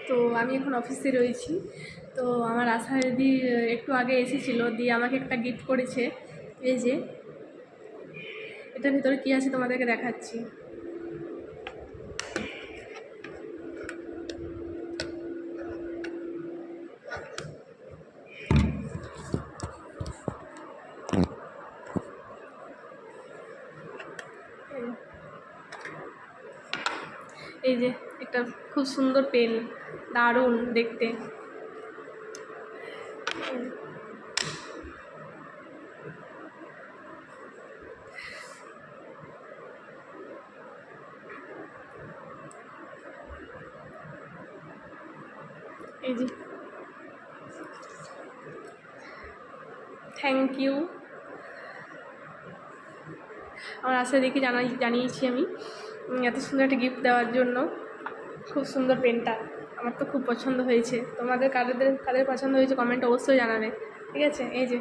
তো আমি এখন অফিসে রয়েছি। তো আমার আশা দিদি একটু আগে এসেছিলো, দিয়ে আমাকে একটা গিফট করেছে। এই যে এটার ভিতরে কী আছে তোমাদেরকে দেখাচ্ছি। এই যে একটা খুব সুন্দর পেন, দারুণ দেখতে। এই যে থ্যাংক ইউ। আমার আশা দেখে জানিয়েছি আমি এত সুন্দর একটা গিফট দেওয়ার জন্য। খুব সুন্দর পেনটা, আমার তো খুব পছন্দ হয়েছে। তোমাদের কাদের পছন্দ হয়েছে কমেন্ট অবশ্যই জানাবে, ঠিক আছে? এই যে